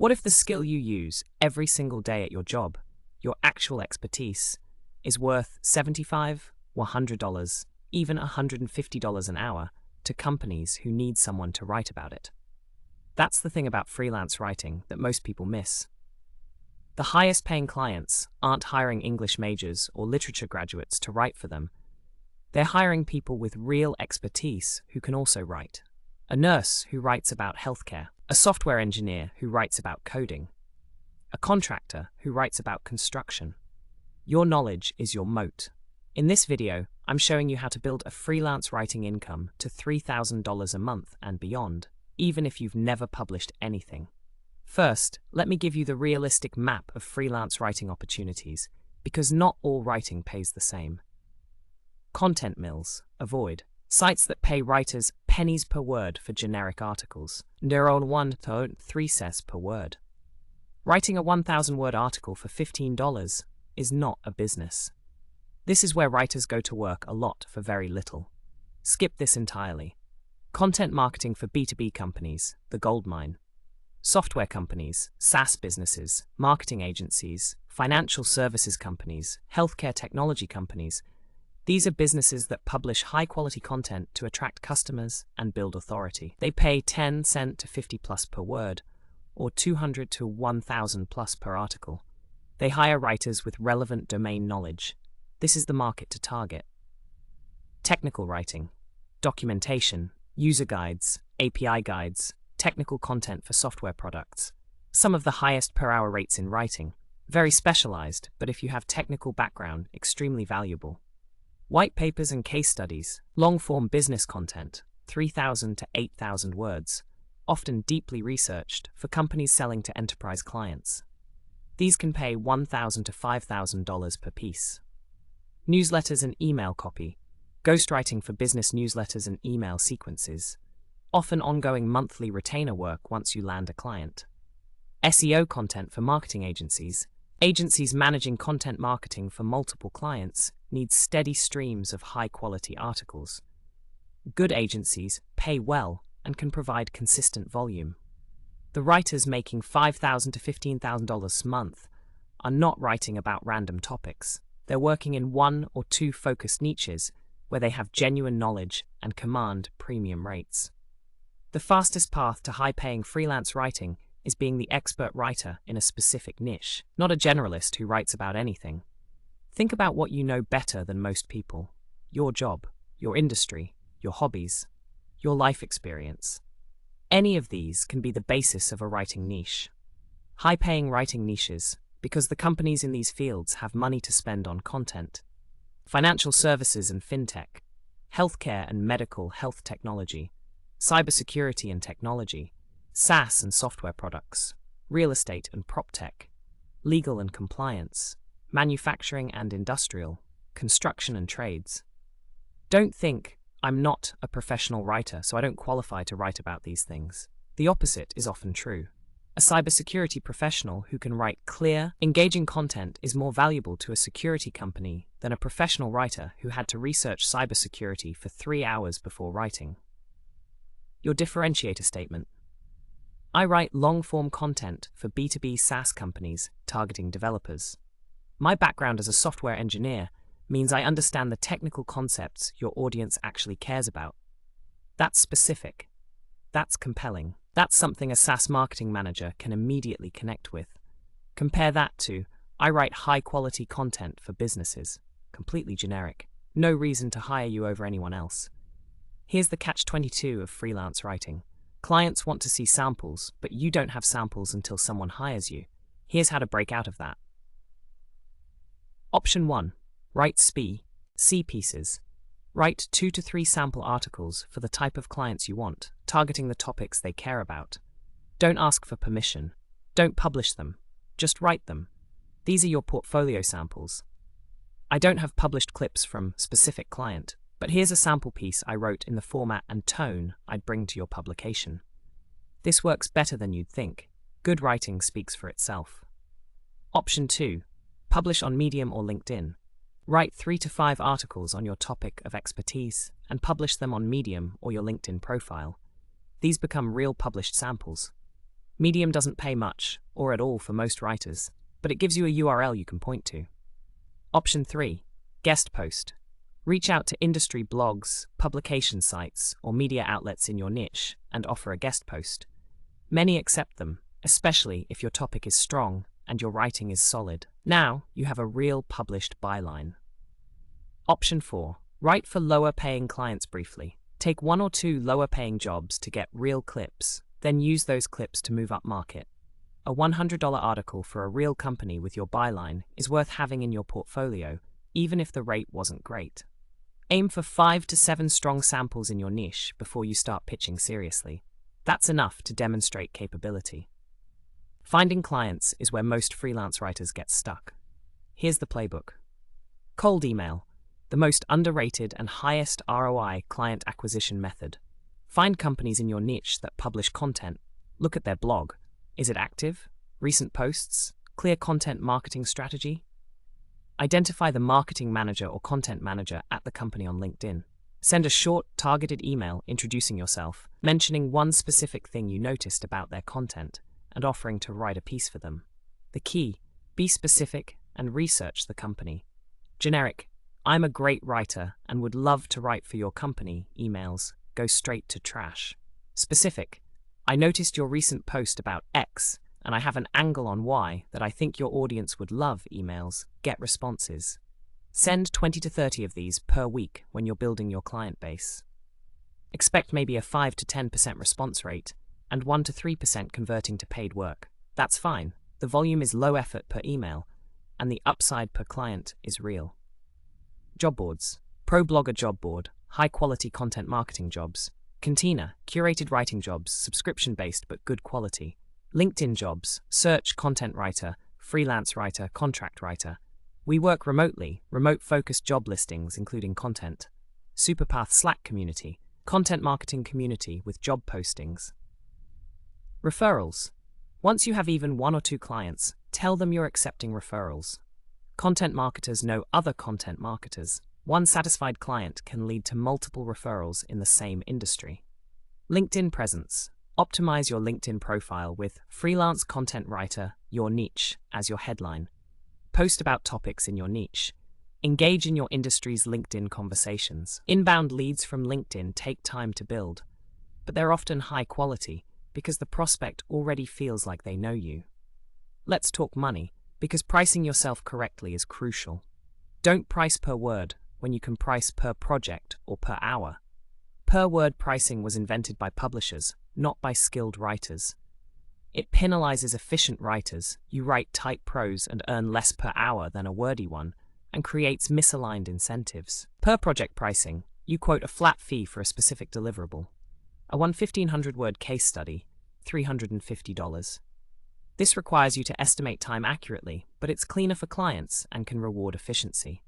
What if the skill you use every single day at your job, your actual expertise, is worth $75 or $100, even $150 an hour to companies who need someone to write about it? That's the thing about freelance writing that most people miss. The highest paying clients aren't hiring English majors or literature graduates to write for them. They're hiring people with real expertise who can also write. A nurse who writes about healthcare, a software engineer who writes about coding, a contractor who writes about construction. Your knowledge is your moat. In this video, I'm showing you how to build a freelance writing income to $3,000 a month and beyond, even if you've never published anything. First, let me give you the realistic map of freelance writing opportunities, because not all writing pays the same. Content mills, avoid. Sites that pay writers pennies per word for generic articles. Neuron 1 to 3 cents per word. Writing a 1,000-word article for $15 is not a business. This is where writers go to work a lot for very little. Skip this entirely. Content marketing for B2B companies, the goldmine. Software companies, SaaS businesses, marketing agencies, financial services companies, healthcare technology companies. These are businesses that publish high-quality content to attract customers and build authority. They pay 10 cents to 50 plus per word, or 200 to 1,000 plus per article. They hire writers with relevant domain knowledge. This is the market to target. Technical writing, documentation, user guides, API guides, technical content for software products. Some of the highest per hour rates in writing. Very specialized, but if you have technical background, extremely valuable. White papers and case studies, long-form business content, 3,000 to 8,000 words, often deeply researched for companies selling to enterprise clients. These can pay $1,000 to $5,000 per piece. Newsletters and email copy, ghostwriting for business newsletters and email sequences, often ongoing monthly retainer work once you land a client. SEO content for marketing agencies. Agencies managing content marketing for multiple clients need steady streams of high-quality articles. Good agencies pay well and can provide consistent volume. The writers making $5,000 to $15,000 a month are not writing about random topics. They're working in one or two focused niches where they have genuine knowledge and command premium rates. The fastest path to high-paying freelance writing is being the expert writer in a specific niche, not a generalist who writes about anything. Think about what you know better than most people: your job, your industry, your hobbies, your life experience. Any of these can be the basis of a writing niche. High-paying writing niches, because the companies in these fields have money to spend on content. Financial services and fintech, healthcare and medical health technology, cybersecurity and technology, SaaS and software products, real estate and prop tech, legal and compliance, manufacturing and industrial, construction and trades. Don't think, I'm not a professional writer, so I don't qualify to write about these things. The opposite is often true. A cybersecurity professional who can write clear, engaging content is more valuable to a security company than a professional writer who had to research cybersecurity for 3 hours before writing. Your differentiator statement. I write long-form content for B2B SaaS companies targeting developers. My background as a software engineer means I understand the technical concepts your audience actually cares about. That's specific. That's compelling. That's something a SaaS marketing manager can immediately connect with. Compare that to, I write high-quality content for businesses. Completely generic. No reason to hire you over anyone else. Here's the catch-22 of freelance writing. Clients want to see samples, but you don't have samples until someone hires you. Here's how to break out of that. Option 1. Write C pieces. Write 2 to 3 sample articles for the type of clients you want, targeting the topics they care about. Don't ask for permission. Don't publish them. Just write them. These are your portfolio samples. I don't have published clips from specific client, but here's a sample piece I wrote in the format and tone I'd bring to your publication. This works better than you'd think. Good writing speaks for itself. Option 2. Publish on Medium or LinkedIn. Write 3 to 5 articles on your topic of expertise and publish them on Medium or your LinkedIn profile. These become real published samples. Medium doesn't pay much, or at all for most writers, but it gives you a URL you can point to. Option 3. Guest post. Reach out to industry blogs, publication sites, or media outlets in your niche and offer a guest post. Many accept them, especially if your topic is strong and your writing is solid. Now you have a real published byline. Option 4. Write for lower-paying clients briefly. Take 1 or 2 lower-paying jobs to get real clips, then use those clips to move up market. A $100 article for a real company with your byline is worth having in your portfolio, even if the rate wasn't great. Aim for 5 to 7 strong samples in your niche before you start pitching seriously. That's enough to demonstrate capability. Finding clients is where most freelance writers get stuck. Here's the playbook. Cold email, the most underrated and highest ROI client acquisition method. Find companies in your niche that publish content. Look at their blog. Is it active? Recent posts? Clear content marketing strategy? Identify the marketing manager or content manager at the company on LinkedIn. Send a short, targeted email introducing yourself, mentioning one specific thing you noticed about their content, and offering to write a piece for them. The key: be specific and research the company. Generic, "I'm a great writer and would love to write for your company" emails go straight to trash. Specific, "I noticed your recent post about X, and I have an angle on Y that I think your audience would love" emails get responses. Send 20 to 30 of these per week when you're building your client base. Expect maybe a 5 to 10% response rate and 1 to 3% converting to paid work. That's fine. The volume is low effort per email, and the upside per client is real. Job boards. ProBlogger job board, high-quality content marketing jobs. Contina, curated writing jobs, subscription-based but good quality. LinkedIn jobs, search content writer, freelance writer, contract writer. We work remotely, remote-focused job listings including content. Superpath Slack community, content marketing community with job postings. Referrals. Once you have even 1 or 2 clients, tell them you're accepting referrals. Content marketers know other content marketers. One satisfied client can lead to multiple referrals in the same industry. LinkedIn presence. Optimize your LinkedIn profile with freelance content writer, your niche, as your headline. Post about topics in your niche. Engage in your industry's LinkedIn conversations. Inbound leads from LinkedIn take time to build, but they're often high quality because the prospect already feels like they know you. Let's talk money, because pricing yourself correctly is crucial. Don't price per word when you can price per project or per hour. Per word pricing was invented by publishers, not by skilled writers. It penalizes efficient writers. You write tight prose and earn less per hour than a wordy one, and creates misaligned incentives. Per project pricing, you quote a flat fee for a specific deliverable. A 1,500-word case study, $350. This requires you to estimate time accurately, but it's cleaner for clients and can reward efficiency.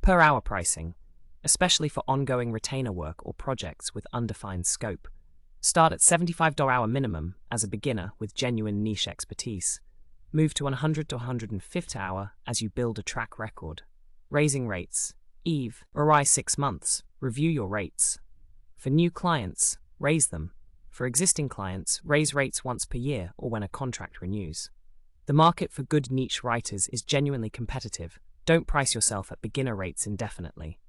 Per hour pricing, especially for ongoing retainer work or projects with undefined scope. Start at $75 hour minimum as a beginner with genuine niche expertise. Move to $100 to $150 hour as you build a track record. Raising rates. Eve, ROI 6 months. Review your rates. For new clients, raise them. For existing clients, raise rates once per year or when a contract renews. The market for good niche writers is genuinely competitive. Don't price yourself at beginner rates indefinitely.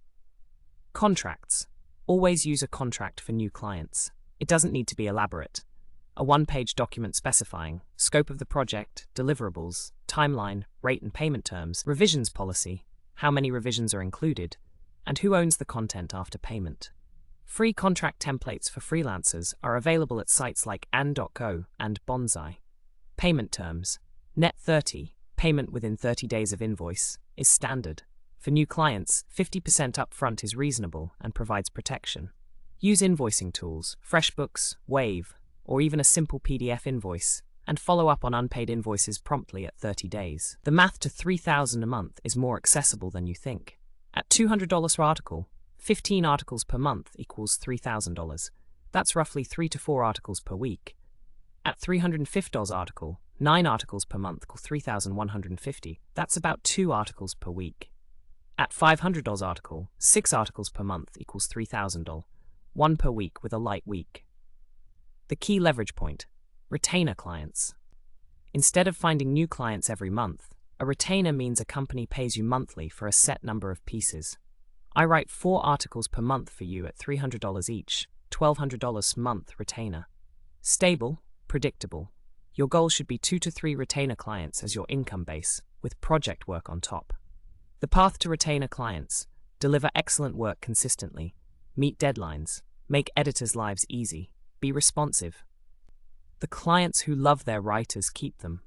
Contracts. Always use a contract for new clients. It doesn't need to be elaborate. A 1-page document specifying scope of the project, deliverables, timeline, rate and payment terms, revisions policy, how many revisions are included, and who owns the content after payment. Free contract templates for freelancers are available at sites like an.co and Bonsai. Payment terms. Net 30, payment within 30 days of invoice, is standard. For new clients, 50% upfront is reasonable and provides protection. Use invoicing tools, FreshBooks, Wave, or even a simple PDF invoice, and follow up on unpaid invoices promptly at 30 days. The math to $3,000 a month is more accessible than you think. At $200 per article, 15 articles per month equals $3,000. That's roughly 3 to 4 articles per week. At $350 article, 9 articles per month equal $3,150. That's about 2 articles per week. At $500 article, 6 articles per month equals $3,000. 1 per week with a light week. The key leverage point. Retainer clients. Instead of finding new clients every month, a retainer means a company pays you monthly for a set number of pieces. I write 4 articles per month for you at $300 each, $1,200 a month retainer. Stable, predictable. Your goal should be 2 to 3 retainer clients as your income base, with project work on top. The path to retainer clients: deliver excellent work consistently, meet deadlines, make editors' lives easy, be responsive. The clients who love their writers keep them.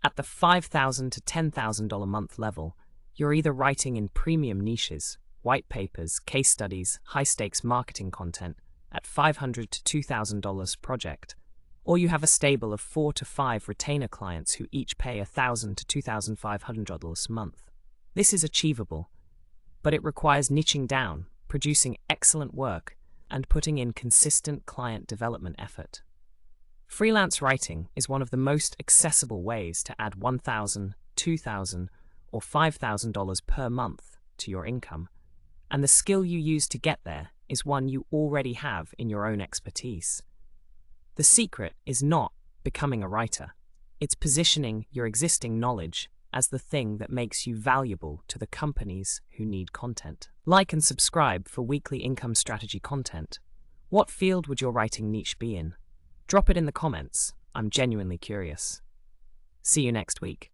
At the $5,000 to $10,000 a month level, you're either writing in premium niches, white papers, case studies, high-stakes marketing content at $500 to $2,000 project, or you have a stable of 4 to 5 retainer clients who each pay $1,000 to $2,500 a month. This is achievable, but it requires niching down, producing excellent work, and putting in consistent client development effort. Freelance writing is one of the most accessible ways to add $1,000, $2,000, or $5,000 per month to your income, and the skill you use to get there is one you already have in your own expertise. The secret is not becoming a writer. It's positioning your existing knowledge as the thing that makes you valuable to the companies who need content. Like and subscribe for weekly income strategy content. What field would your writing niche be in? Drop it in the comments. I'm genuinely curious. See you next week.